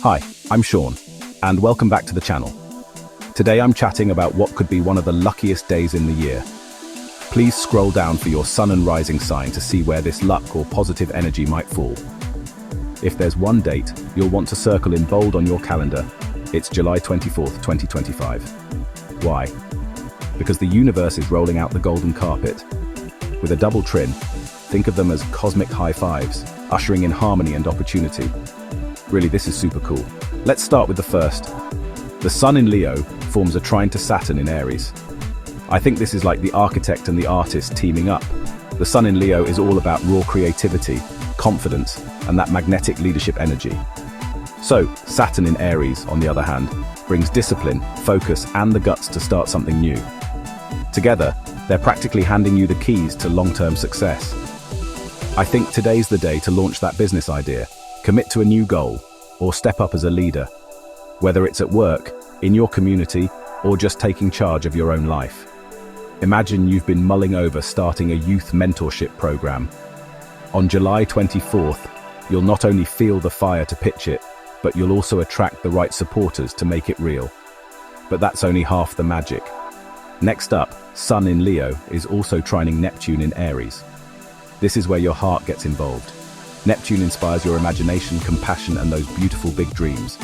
Hi, I'm Sean, and welcome back to the channel. Today I'm chatting about what could be one of the luckiest days in the year. Please scroll down for your sun and rising sign to see where this luck or positive energy might fall. If there's one date you'll want to circle in bold on your calendar, it's July 24th, 2025. Why? Because the universe is rolling out the golden carpet. With a double trine, think of them as cosmic high fives, ushering in harmony and opportunity. Really, this is super cool. Let's start with the first. The Sun in Leo forms a trine to Saturn in Aries. I think this is like the architect and the artist teaming up. The Sun in Leo is all about raw creativity, confidence, and that magnetic leadership energy. So, Saturn in Aries, on the other hand, brings discipline, focus, and the guts to start something new. Together, they're practically handing you the keys to long-term success. I think today's the day to launch that business idea, commit to a new goal, or step up as a leader. Whether it's at work, in your community, or just taking charge of your own life. Imagine you've been mulling over starting a youth mentorship program. On July 24th, you'll not only feel the fire to pitch it, but you'll also attract the right supporters to make it real. But that's only half the magic. Next up, Sun in Leo is also trining Neptune in Aries. This is where your heart gets involved. Neptune inspires your imagination, compassion, and those beautiful big dreams.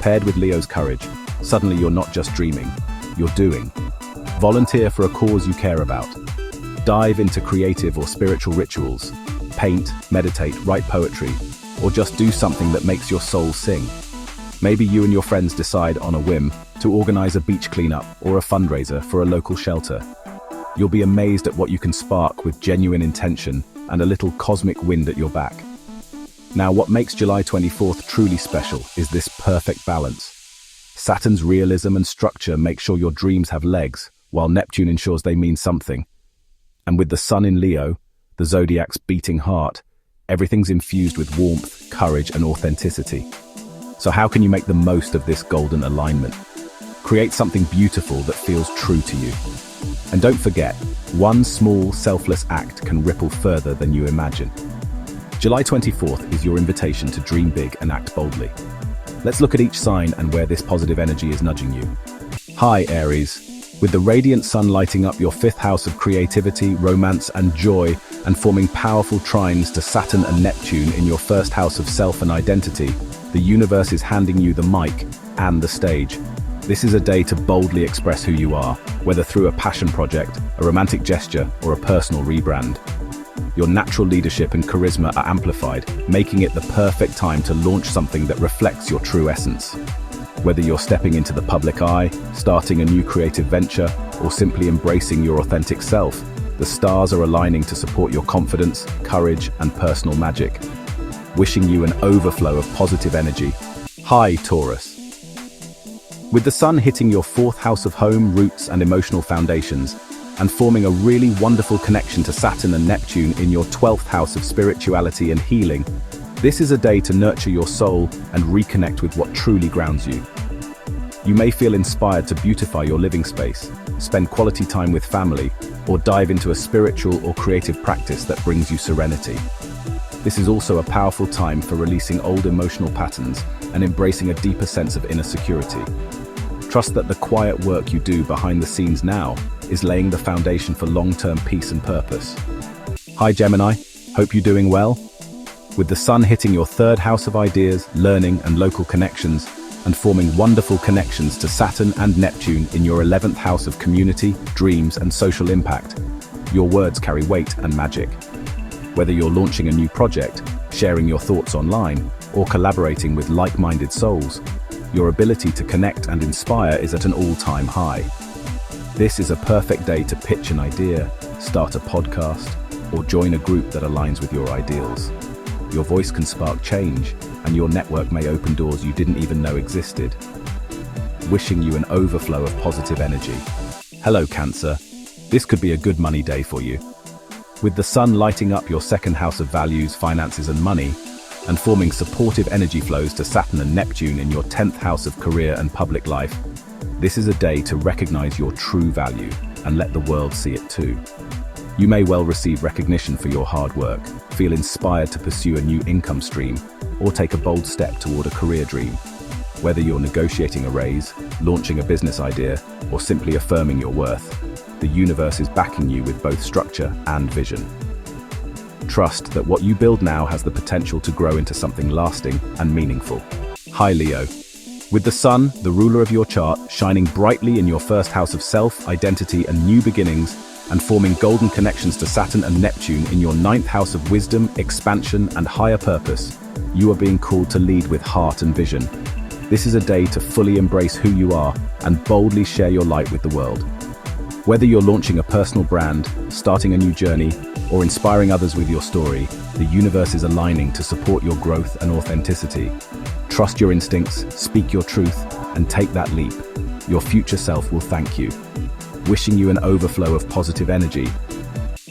Paired with Leo's courage, suddenly you're not just dreaming, you're doing. Volunteer for a cause you care about. Dive into creative or spiritual rituals. Paint, meditate, write poetry, or just do something that makes your soul sing. Maybe you and your friends decide on a whim to organize a beach cleanup or a fundraiser for a local shelter. You'll be amazed at what you can spark with genuine intention and a little cosmic wind at your back. Now, what makes July 24th truly special is this perfect balance. Saturn's realism and structure make sure your dreams have legs, while Neptune ensures they mean something. And with the Sun in Leo, the zodiac's beating heart, everything's infused with warmth, courage, and authenticity. So how can you make the most of this golden alignment? Create something beautiful that feels true to you. And don't forget, one small, selfless act can ripple further than you imagine. July 24th is your invitation to dream big and act boldly. Let's look at each sign and where this positive energy is nudging you. Hi, Aries. With the radiant sun lighting up your fifth house of creativity, romance, and joy, and forming powerful trines to Saturn and Neptune in your first house of self and identity, the universe is handing you the mic and the stage. This is a day to boldly express who you are, whether through a passion project, a romantic gesture, or a personal rebrand. Your natural leadership and charisma are amplified, making it the perfect time to launch something that reflects your true essence. Whether you're stepping into the public eye, starting a new creative venture, or simply embracing your authentic self, the stars are aligning to support your confidence, courage, and personal magic. Wishing you an overflow of positive energy. Hi, Taurus. With the sun hitting your fourth house of home, roots, and emotional foundations, and forming a really wonderful connection to Saturn and Neptune in your 12th house of spirituality and healing, this is a day to nurture your soul and reconnect with what truly grounds you. You may feel inspired to beautify your living space, spend quality time with family, or dive into a spiritual or creative practice that brings you serenity. This is also a powerful time for releasing old emotional patterns and embracing a deeper sense of inner security. Trust that the quiet work you do behind the scenes now is laying the foundation for long-term peace and purpose. Hi, Gemini. Hope you're doing well. With the sun hitting your third house of ideas, learning, and local connections, and forming wonderful connections to Saturn and Neptune in your 11th house of community, dreams, and social impact, your words carry weight and magic. Whether you're launching a new project, sharing your thoughts online, or collaborating with like-minded souls, your ability to connect and inspire is at an all-time high. This is a perfect day to pitch an idea, start a podcast, or join a group that aligns with your ideals. Your voice can spark change, and your network may open doors you didn't even know existed. Wishing you an overflow of positive energy. Hello, Cancer. This could be a good money day for you. With the sun lighting up your second house of values, finances, and money, and forming supportive energy flows to Saturn and Neptune in your 10th house of career and public life, this is a day to recognize your true value and let the world see it too. You may well receive recognition for your hard work, feel inspired to pursue a new income stream, or take a bold step toward a career dream. Whether you're negotiating a raise, launching a business idea, or simply affirming your worth, the universe is backing you with both structure and vision. Trust that what you build now has the potential to grow into something lasting and meaningful. Hi Leo. With the sun, the ruler of your chart, shining brightly in your first house of self, identity, and new beginnings, and forming golden connections to Saturn and Neptune in your ninth house of wisdom, expansion, and higher purpose, you are being called to lead with heart and vision. This is a day to fully embrace who you are and boldly share your light with the world. Whether you're launching a personal brand, starting a new journey, or inspiring others with your story, the universe is aligning to support your growth and authenticity. Trust your instincts, speak your truth, and take that leap. Your future self will thank you. Wishing you an overflow of positive energy.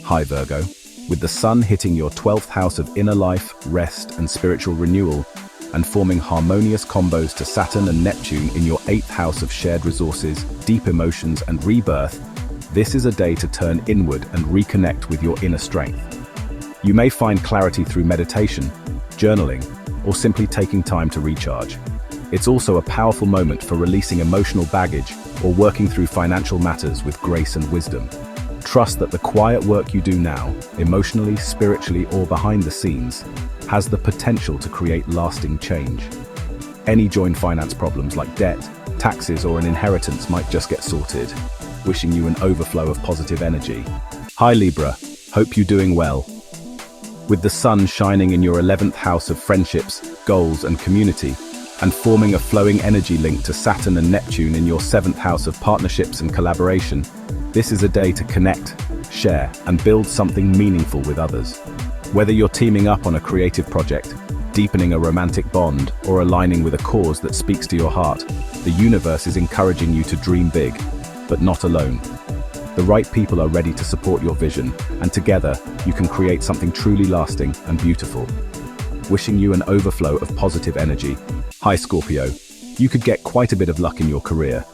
Hi Virgo. With the sun hitting your 12th house of inner life, rest, and spiritual renewal, and forming harmonious combos to Saturn and Neptune in your 8th house of shared resources, deep emotions, and rebirth, this is a day to turn inward and reconnect with your inner strength. You may find clarity through meditation, journaling, or simply taking time to recharge. It's also a powerful moment for releasing emotional baggage or working through financial matters with grace and wisdom. Trust that the quiet work you do now, emotionally, spiritually, or behind the scenes, has the potential to create lasting change. Any joint finance problems like debt, taxes, or an inheritance might just get sorted. Wishing you an overflow of positive energy. Hi Libra, hope you're doing well. With the sun shining in your 11th house of friendships, goals, and community, and forming a flowing energy link to Saturn and Neptune in your 7th house of partnerships and collaboration, this is a day to connect, share, and build something meaningful with others. Whether you're teaming up on a creative project, deepening a romantic bond, or aligning with a cause that speaks to your heart, the universe is encouraging you to dream big, but not alone. The right people are ready to support your vision, and together, you can create something truly lasting and beautiful. Wishing you an overflow of positive energy. Hi Scorpio. You could get quite a bit of luck in your career.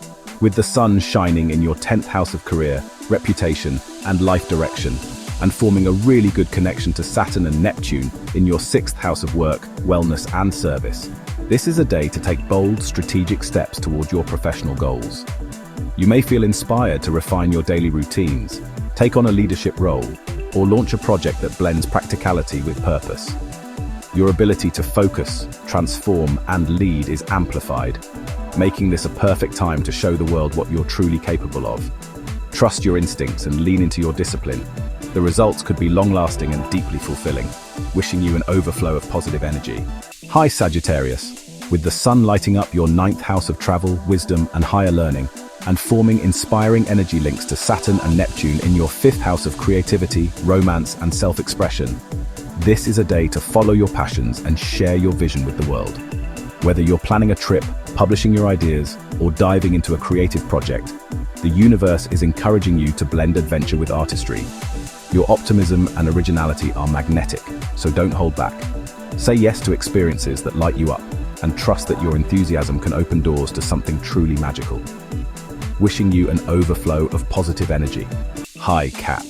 With the sun shining in your 10th house of career, reputation, and life direction, and forming a really good connection to Saturn and Neptune in your 6th house of work, wellness, and service. This is a day to take bold, strategic steps toward your professional goals. You may feel inspired to refine your daily routines, take on a leadership role, or launch a project that blends practicality with purpose. Your ability to focus, transform, and lead is amplified, making this a perfect time to show the world what you're truly capable of. Trust your instincts and lean into your discipline. The results could be long-lasting and deeply fulfilling. Wishing you an overflow of positive energy. Hi Sagittarius. With the sun lighting up your 9th house of travel, wisdom, and higher learning, and forming inspiring energy links to Saturn and Neptune in your 5th house of creativity, romance, and self-expression. This is a day to follow your passions and share your vision with the world. Whether you're planning a trip, publishing your ideas, or diving into a creative project, the universe is encouraging you to blend adventure with artistry. Your optimism and originality are magnetic, so don't hold back. Say yes to experiences that light you up, and trust that your enthusiasm can open doors to something truly magical. Wishing you an overflow of positive energy. Hi Cap.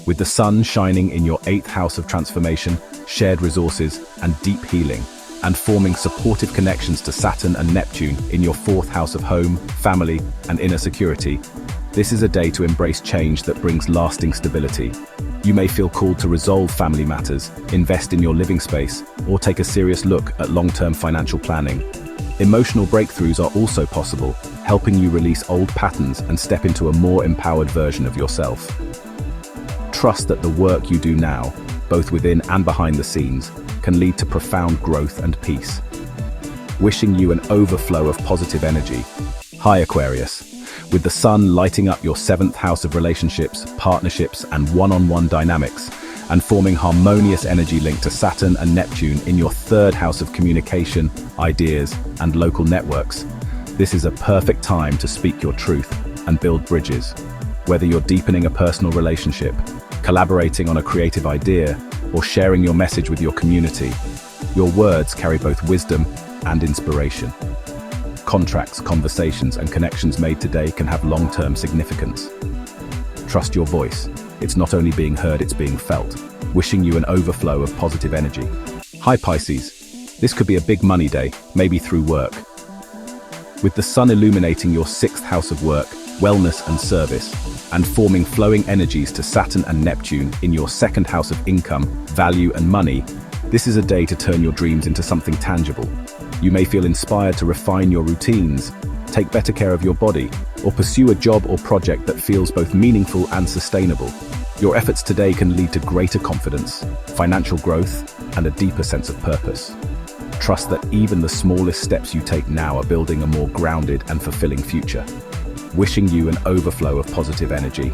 With the sun shining in your 8th house of transformation, shared resources, and deep healing, and forming supportive connections to Saturn and Neptune in your 4th house of home, family, and inner security, this is a day to embrace change that brings lasting stability. You may feel called to resolve family matters, invest in your living space, or take a serious look at long-term financial planning. Emotional breakthroughs are also possible, helping you release old patterns and step into a more empowered version of yourself. Trust that the work you do now, both within and behind the scenes, can lead to profound growth and peace. Wishing you an overflow of positive energy. Hi Aquarius. With the sun lighting up your 7th house of relationships, partnerships, and one-on-one dynamics, and forming harmonious energy linked to Saturn and Neptune in your 3rd house of communication, ideas, and local networks, this is a perfect time to speak your truth and build bridges. Whether you're deepening a personal relationship, collaborating on a creative idea, or sharing your message with your community, your words carry both wisdom and inspiration. Contracts, conversations, and connections made today can have long-term significance. Trust your voice It's not only being heard, it's being felt. Wishing you an overflow of positive energy. Hi Pisces. This could be a big money day, maybe through work. With the sun illuminating your 6th house of work, wellness and service, and forming flowing energies to Saturn and Neptune in your 2nd house of income, value and money, this is a day to turn your dreams into something tangible. You may feel inspired to refine your routines, take better care of your body, or pursue a job or project that feels both meaningful and sustainable. Your efforts today can lead to greater confidence, financial growth, and a deeper sense of purpose. Trust that even the smallest steps you take now are building a more grounded and fulfilling future. Wishing you an overflow of positive energy.